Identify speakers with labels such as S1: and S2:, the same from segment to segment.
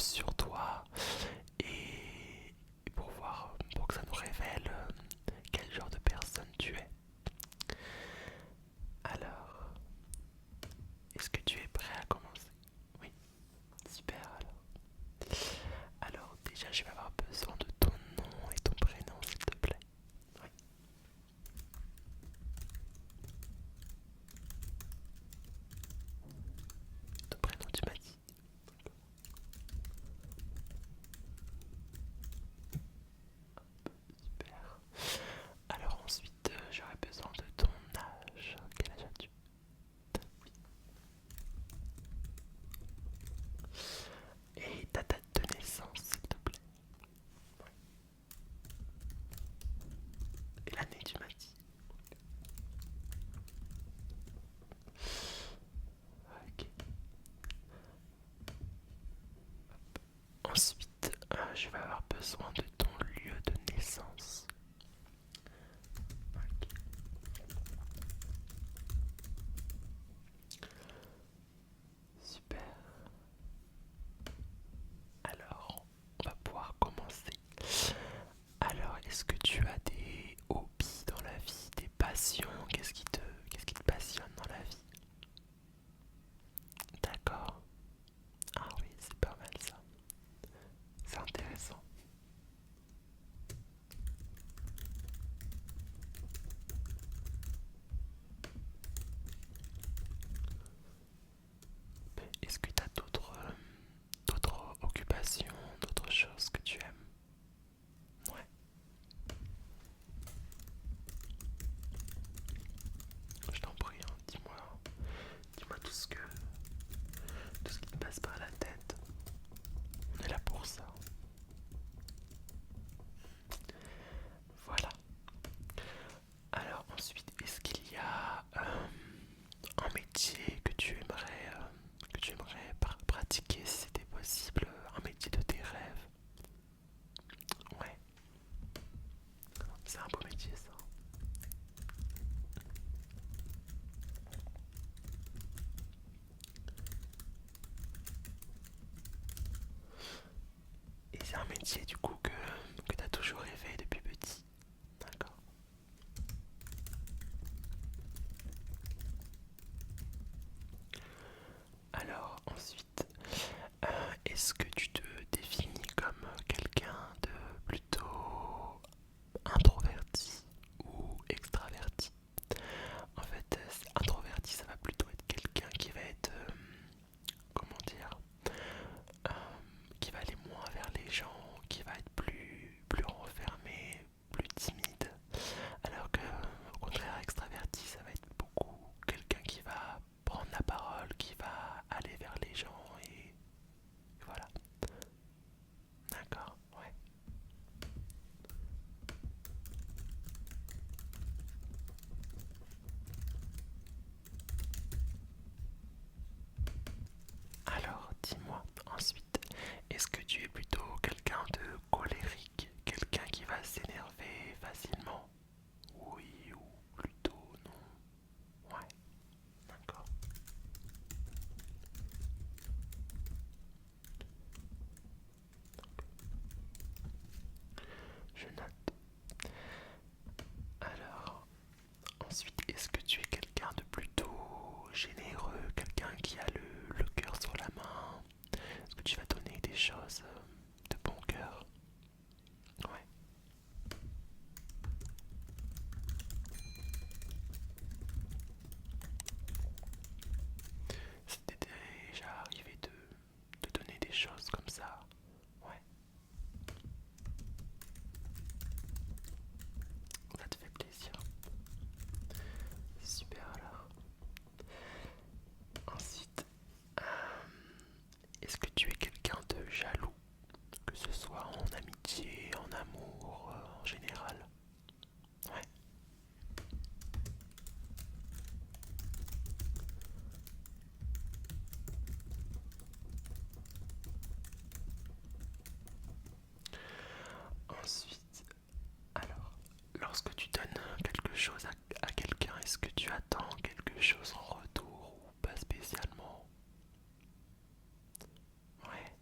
S1: sur toi et pour que ça nous révèle quel genre de personne tu es. Alors, est-ce que tu es prêt à commencer? Oui, super alors. Alors déjà, je vais avoir besoin de ton nom et ton prénom, s'il te plaît. Oui, ton prénom, tu m'as dit. Super. Alors ensuite, j'aurais besoin de ton âge. Quel âge as-tu? Et ta date de naissance, s'il te plaît. Et l'année, tu m'as dit. Ok. Ensuite, je vais avoir besoin de ton lieu de naissance. Ok. Super. Alors, on va pouvoir commencer. Alors, est-ce que tu as des hobbies dans la vie, des passions? Qu'est-ce qui te passionne dans la vie? D'accord. Ah oui, c'est pas mal ça. C'est intéressant. Est-ce que tu as d'autres occupations, d'autres choses que tu aimes? Ouais. Je t'en prie, hein, dis-moi tout ce qui te passe par la tête. On est là pour ça. Voilà. Alors ensuite, est-ce qu'il y a un métier que tu aimerais pratiquer si c'était possible, un métier de tes rêves? Ouais, c'est un beau métier ça. Et c'est un métier du coup que tu as toujours rêvé depuis petit. D'accord. Alors ensuite, est-ce que tu te définis comme quelqu'un de plutôt introverti ou extraverti? En fait, introverti, ça va plutôt être quelqu'un qui va être, comment dire, euh, qui va aller moins vers les gens, qui va être plus renfermé, plus timide. Alors que, au contraire, extraverti, ça va être beaucoup quelqu'un qui va prendre la parole, qui va aller vers les gens et voilà. D'accord, ouais. Alors, dis-moi ensuite, est-ce que tu es plutôt quelqu'un de colérique, quelqu'un qui va s'énerver facilement? Oui ou plutôt non? Ouais, d'accord. Je note. Alors, ensuite, est-ce que tu es quelqu'un de plutôt généreux, quelqu'un qui a le cœur sur la main? Est-ce que tu vas donner des choses de bon cœur? Ouais. C'était déjà arrivé de donner des choses comme ça? Ouais, ça te fait plaisir. Super alors. Ensuite, est-ce que tu es quelqu'un de jaloux? Que ce soit en amitié, en amour, en général? Ouais. Ensuite, alors, lorsque tu donnes quelque chose à quelqu'un, est-ce que tu attends quelque chose en retour ou pas spécialement? Ouais,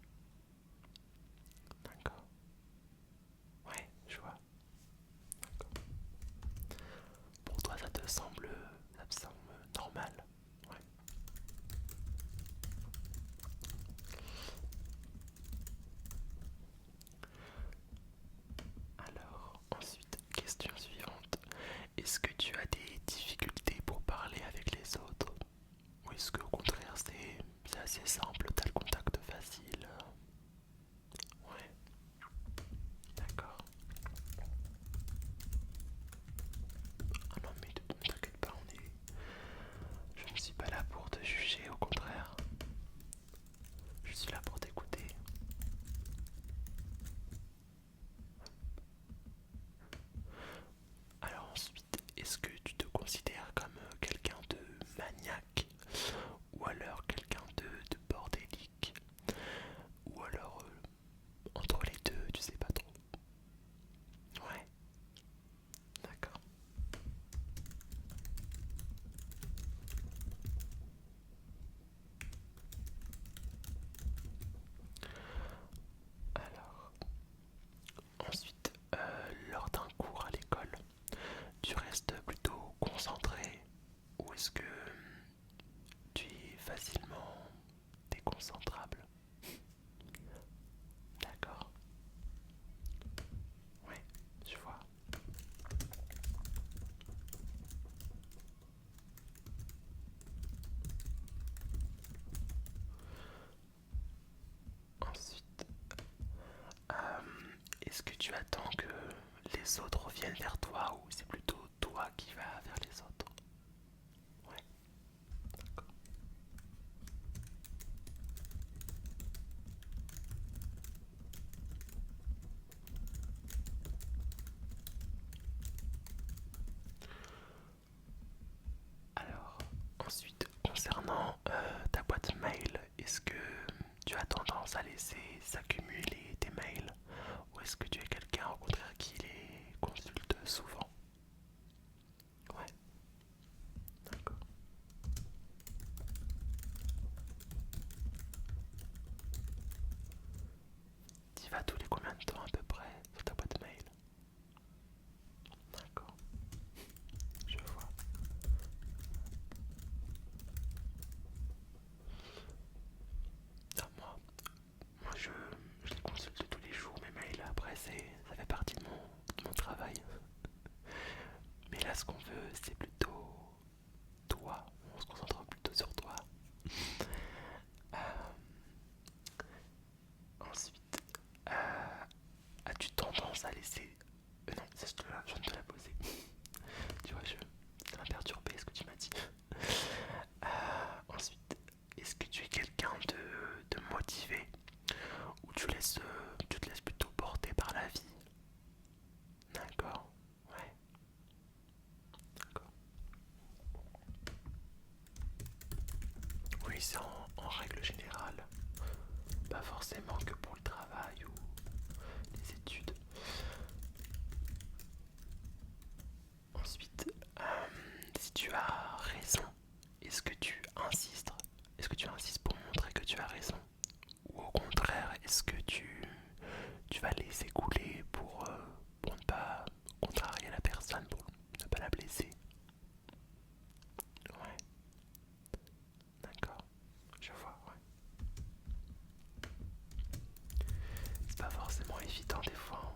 S1: est-ce que tu attends que les autres reviennent vers toi ou c'est plutôt toi qui vas vers les autres? Ouais, d'accord. Alors, ensuite, concernant ta boîte mail, est-ce que tu as tendance à laisser s'accumuler tes mails ou est-ce que tu es quelqu'un au contraire qui les consulte souvent? Ouais, d'accord. Tu vas tous les combien de temps à peu près sur ta boîte mail? D'accord, je vois. Ah, moi je les consulte tous les jours, mes mails. Après, ça fait partie de mon travail. Mais là, ce qu'on veut, c'est plutôt toi. On se concentre plutôt sur toi. Euh, ensuite, as-tu tendance à laisser... non, je viens de te la poser. Tu vois, ça m'a perturbé ce que tu m'as dit. Ensuite, est-ce que tu es quelqu'un de motivé ou tu te laisses plutôt porter par la vie? D'accord, ouais, d'accord. Oui, c'est en règle générale, pas forcément que pour le travail ou les études. Ensuite, si tu as raison, est-ce que tu insistes? Est-ce que tu insistes pour montrer que tu as raison? Ou au contraire, est-ce que tu vas laisser couler pour ne pas contrarier la personne, pour ne pas la blesser? Ouais, d'accord, je vois, ouais. C'est pas forcément évident des fois, hein.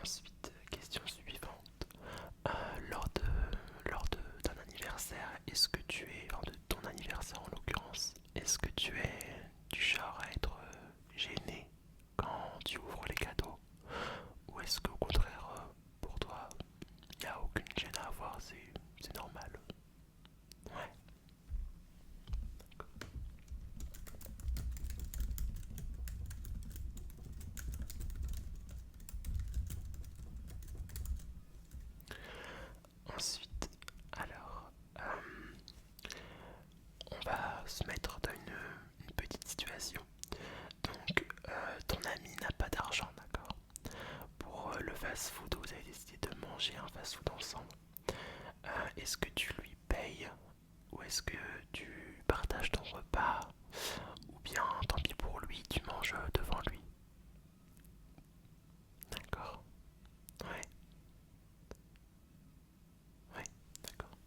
S1: Ensuite, question suivante. D'un anniversaire, est-ce que tu es, lors de ton anniversaire en l'occurrence, est-ce que tu es du genre à être gêné quand tu ouvres les cadeaux? Ou est-ce qu'au contraire, pour toi, il n'y a aucune gêne à avoir, c'est normal? Ouais, d'accord. Ensuite, alors, on va se mettre dans une petite situation. Donc, ton ami n'a pas d'argent, d'accord? Pour le fast-food, vous avez décidé de manger un fast-food ensemble. Est-ce que tu lui payes ou est-ce que tu partages ton repas ou bien tant pis pour lui, tu manges devant lui? D'accord. Ouais, ouais, d'accord.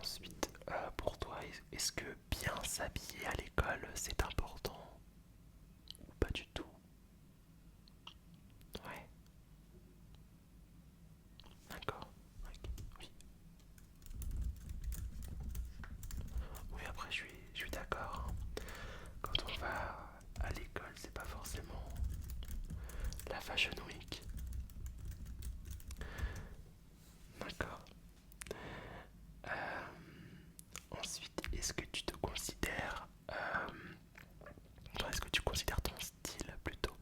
S1: Ensuite, pour toi, est-ce que bien s'habiller à l'école, c'est important ou pas du tout? Ouais, d'accord. Ok, oui. Oui, après, je suis d'accord, hein. Quand on va à l'école, c'est pas forcément la Fashion Week. D'accord. Ensuite, est-ce que tu considères ton style plutôt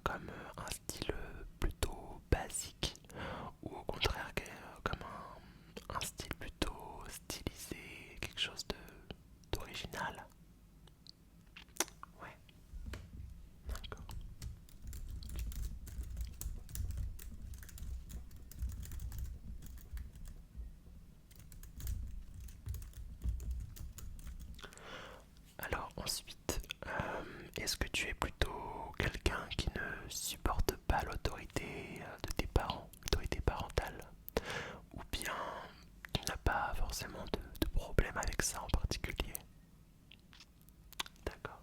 S1: comme un style plutôt basique ou au contraire comme un style plutôt stylisé, quelque chose d'original? Ouais, d'accord. Alors ensuite, est-ce que tu es plutôt quelqu'un qui ne supporte pas l'autorité de tes parents, l'autorité parentale, ou bien tu n'as pas forcément de problème avec ça en particulier? D'accord.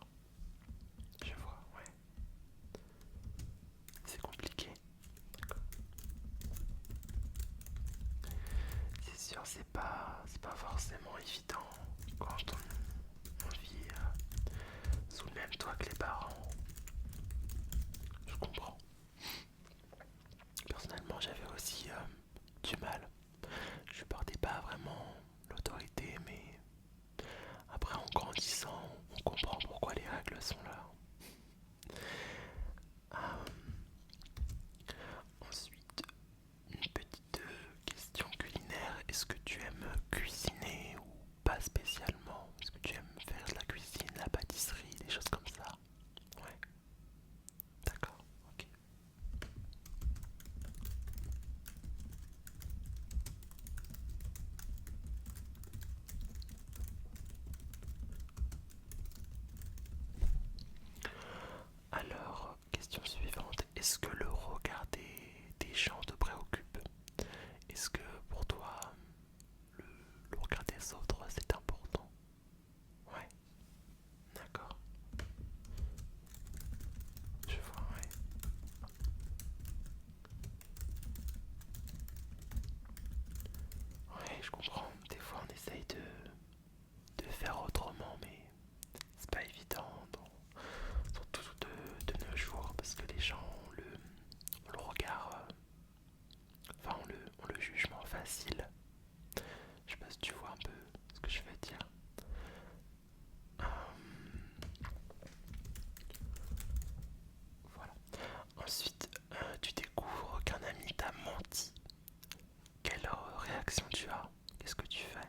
S1: comprends. Des fois, on essaye de faire autrement, mais c'est pas évident, surtout de nos jours, parce que les gens ont le regard, enfin, ont le jugement facile. Je sais pas si tu vois un peu ce que je veux dire. Euh, voilà. Ensuite, tu découvres qu'un ami t'a menti. Quelle réaction tu as? Qu'est-ce que tu fais?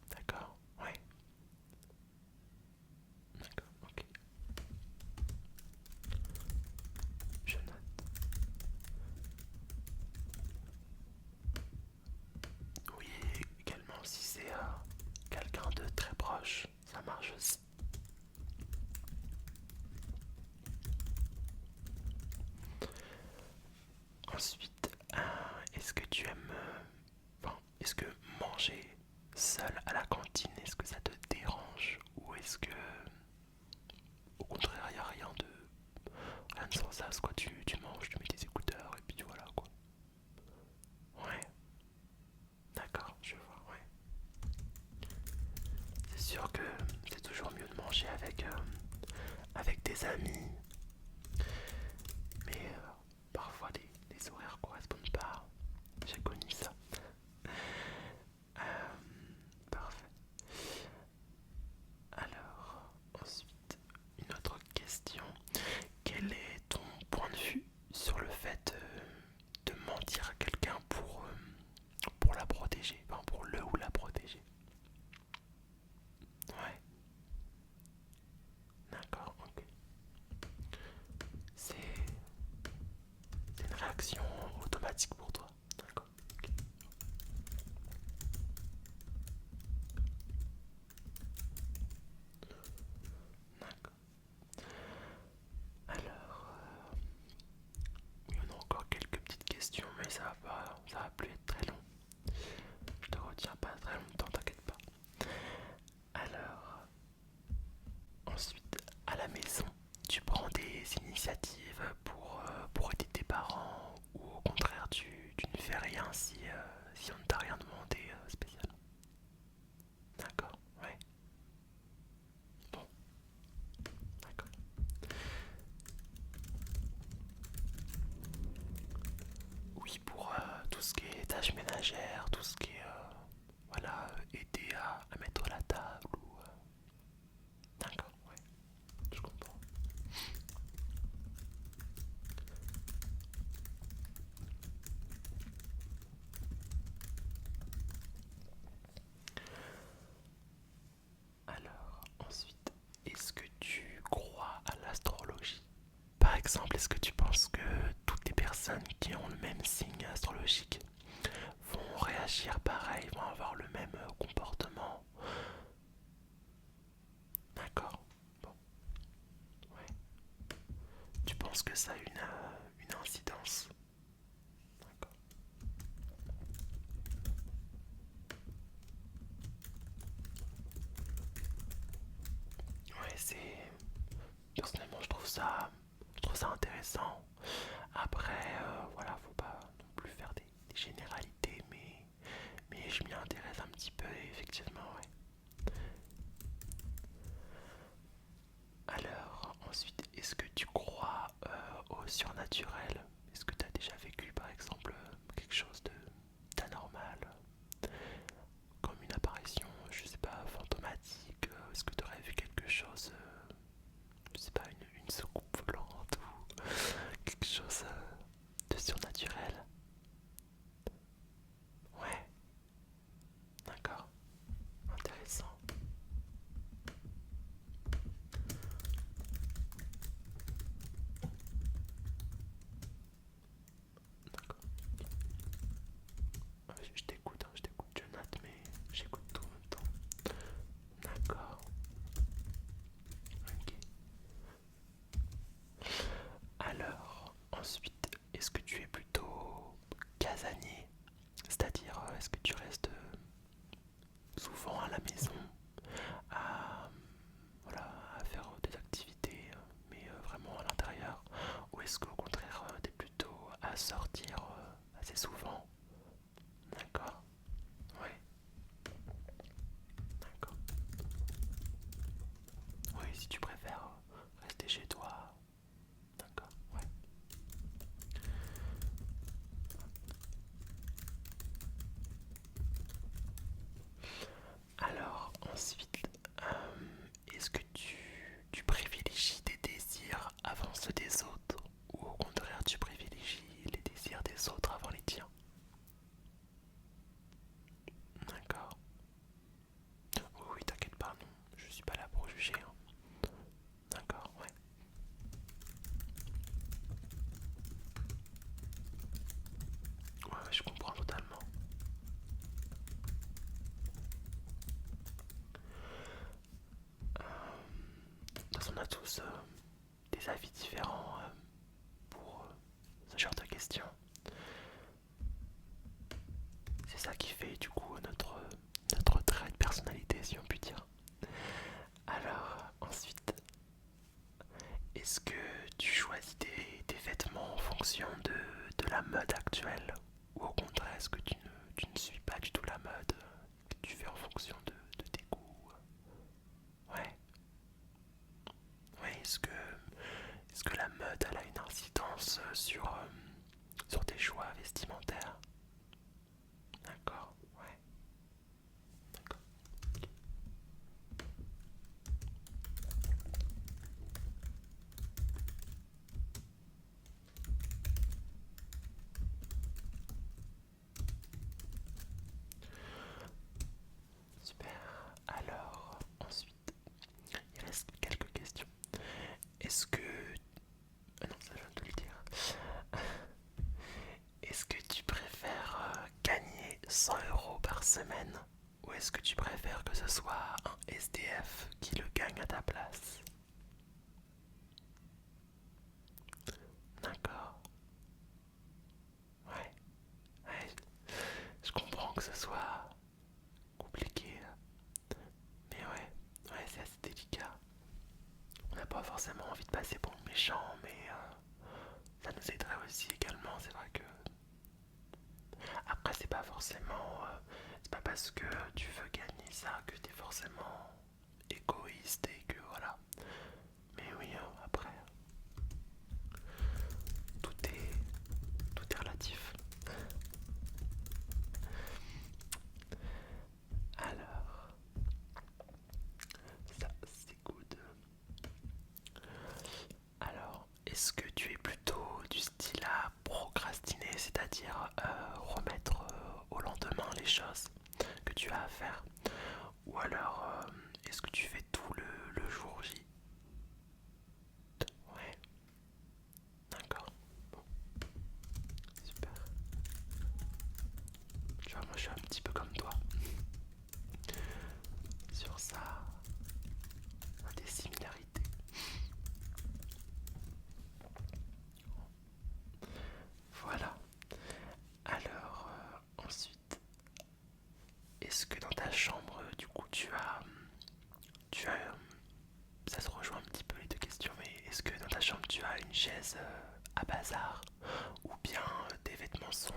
S1: D'accord? Ouais. D'accord, ok. Je note. Oui, également si c'est quelqu'un de très proche, ça marche aussi. Ensuite, est-ce que tu aimes... enfin, est-ce que manger seul à la cantine, est-ce que ça te dérange? Ou est-ce que, au contraire, il n'y a rien de sensation, quoi, tu manges, tu mets tes écouteurs et puis voilà, quoi. Ouais, d'accord, je vois, ouais. C'est sûr que c'est toujours mieux de manger avec des amis, mais parfois les horaires correspondent pas. J'ai connu ça. Parfait. Alors, ensuite, une autre question. Quel est ton point de vue sur le fait de mentir à quelqu'un pour la protéger, enfin pour le ou la protéger? Ouais, d'accord, ok. C'est c'est une réaction automatique pour toi. D'accord, ok. D'accord. Alors, oui, on a encore quelques petites questions, mais ça va plus être très long. Je te retiens pas très longtemps, t'inquiète pas. Alors, ensuite, à la maison, tu prends des initiatives pour aider tes parents ou au contraire, tu ne fais rien si on ne t'a rien demandé spécialement. D'accord, ouais. Bon, d'accord. Oui, pour tout ce qui est tâches ménagères, tout ce qui est voilà, aider à mettre la table ou. D'accord, ouais, je comprends. Alors, ensuite, est-ce que tu crois à l'astrologie? Par exemple, est-ce que tu penses que toutes les personnes qui ont le même signe astrologique vont réagir pareil, vont avoir le même comportement? D'accord. Bon, ouais. Tu penses que ça a une incidence? D'accord. Ouais, c'est... Personnellement, je trouve ça intéressant. Après, voilà, faut pas non plus faire des généralités, mais je m'y intéresse un petit peu, et effectivement, ouais. Alors, ensuite, est-ce que tu crois au surnaturel? Est-ce que tu as déjà vécu, par exemple, quelque chose d'anormal, comme une apparition, je sais pas, fantomatique? Est-ce que tu aurais vu quelque chose, je sais pas, une soucoupe volante ou quelque chose de surnaturel? Ouais, d'accord, intéressant. D'accord. Je t'écoute, hein, je t'écoute, je note, mais j'écoute tout en même temps. D'accord, ok. Alors, ensuite, est-ce que tu es plutôt casanier? C'est-à-dire, est-ce que tu restes souvent à la maison à, voilà, à faire des activités, mais vraiment à l'intérieur? Ou est-ce qu'au contraire, tu es plutôt à sortir assez souvent? ensuite, est-ce que tu privilégies tes désirs avant ceux des autres ou au contraire tu privilégies les désirs des autres avant les tiens? D'accord. Oui, oui, t'inquiète pas, non, je suis pas là pour juger, hein. D'accord, ouais. Ouais, ouais, je comprends totalement. On a tous des avis différents pour ce genre de questions. C'est ça qui fait du coup notre trait de personnalité, si on peut dire. Alors, ensuite, est-ce que tu choisis tes vêtements en fonction de la mode actuelle? Ou au contraire, est-ce que tu ne suis pas du tout la mode, que tu fais en fonction de tes goûts? Ouais, ouais, est-ce que la mode elle a une incidence sur tes choix vestimentaires? D'accord, ouais, d'accord. Super. Alors, ensuite, il reste quelques questions. Est-ce que... Ah non, ça je viens de te le dire. Est-ce que tu préfères gagner 100 € par semaine ou est-ce que tu préfères que ce soit un SDF qui le gagne à ta place? D'accord. Ouais, ouais, je comprends que ce soit compliqué, mais ouais, c'est assez délicat. On n'a pas forcément envie de passer pour le méchant, mais ça nous aiderait aussi également. C'est vrai que après, c'est pas forcément. C'est pas parce que tu veux gagner ça que t'es forcément égoïste et que voilà. Mais oui, après, tout est relatif. Alors, ça c'est good. Alors, est-ce que tu es plutôt du style à procrastiner, c'est-à-dire remettre au lendemain les choses que tu as à faire? Ou alors, est-ce que tu fais tout le jour J? Ouais, d'accord. Bon, super. Tu vois, moi je suis un petit peu comme toi. Sur ça, on a des similarités. Voilà. Alors, ensuite, est-ce que dans ta chambre, du coup, tu as, ça se rejoint un petit peu les deux questions, mais est-ce que dans ta chambre, tu as une chaise à bazar ou bien tes vêtements sont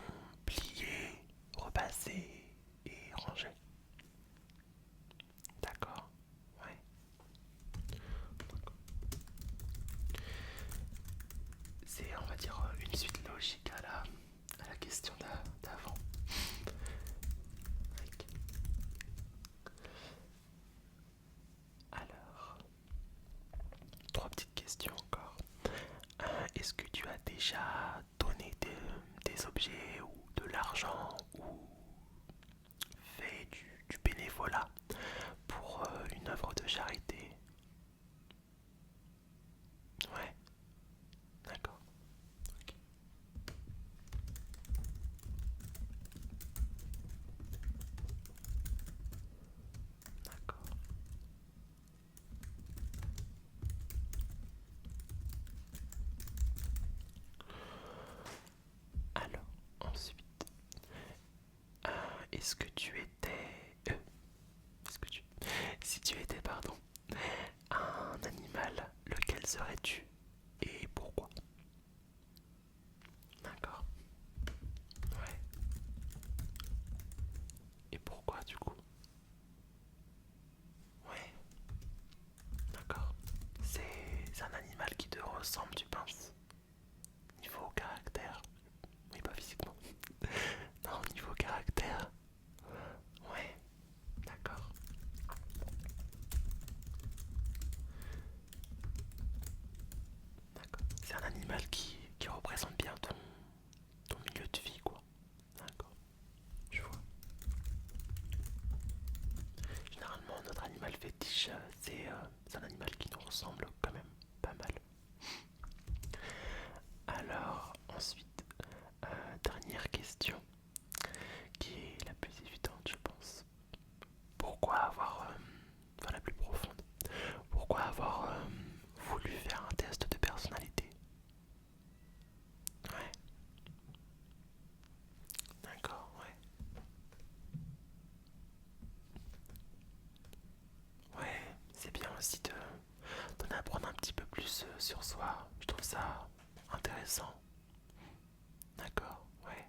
S1: pliés, repassés et rangés? D'accord, ouais. C'est, on va dire, une suite logique à la question d'avant. Alors, trois petites questions encore. Est-ce que tu as déjà donné des objets ou de l'argent ou fait du bénévolat pour une œuvre de charité? Ouais, d'accord, ok, d'accord. Alors, ensuite, euh, est-ce que tu étais... est-ce que tu... Si tu étais, pardon, un animal, lequel serais-tu et pourquoi? D'accord, ouais. Et pourquoi du coup? Ouais, d'accord. C'est un animal qui te ressemble, tu penses? Niveau caractère? Oui, pas physiquement. Non, niveau caractère? Ouais, d'accord. C'est un animal qui nous ressemble quand même pas mal. Alors, ensuite, dernière question, qui est la plus évidente, je pense. Pourquoi avoir, enfin la plus profonde, pourquoi avoir voulu faire un test de personnalité? Ouais, d'accord, ouais. Ouais, c'est bien aussi d'en apprendre un petit peu plus sur soi. Je trouve ça intéressant. D'accord, ouais,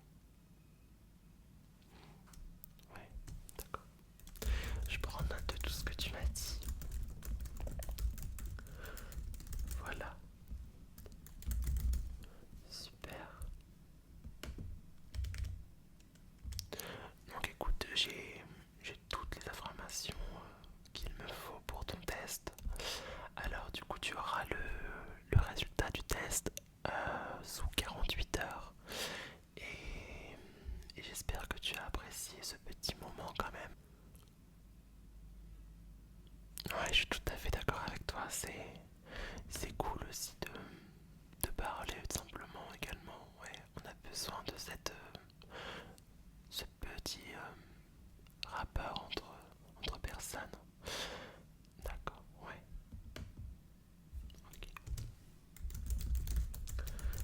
S1: ouais, d'accord. Je prends note de tout ce que tu m'as dit. Voilà, super. Donc écoute, j'ai toutes les informations qu'il me faut pour ton test. Alors du coup, tu auras le résultat du test sous 48 heures. Et, et j'espère que tu as apprécié ce petit moment quand même. Ouais, je suis tout à fait d'accord avec toi. C'est cool aussi de parler tout simplement également. Ouais, on a besoin de ce petit rapport entre personnes. D'accord, ouais. Ok,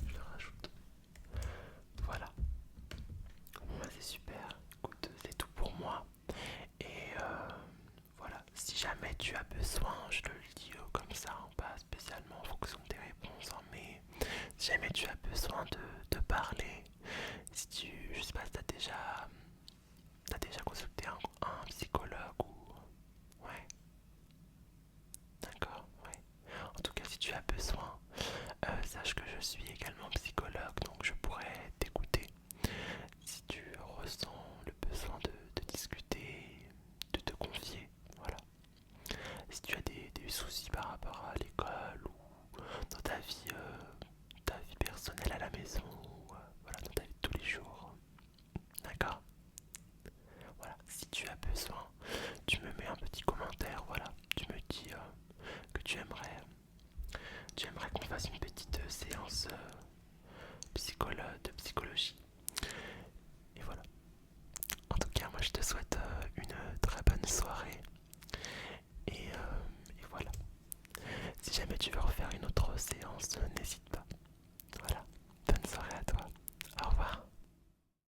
S1: je le rajoute. Voilà. Bon, bah, c'est super. Écoute, c'est tout pour moi. Et voilà, si jamais tu as besoin, je te le dis comme ça, hein, pas spécialement en fonction de tes réponses, hein, mais si jamais tu as besoin de parler, si tu, je sais pas si t'as déjà consulté un psychologue ou... Ouais, d'accord, ouais. En tout cas, si tu as besoin, sache que je suis également psychologue, donc je pourrais t'écouter si tu ressens le besoin de discuter, de te confier, voilà. Si tu as des soucis par rapport à l'école ou dans ta vie personnelle à la maison,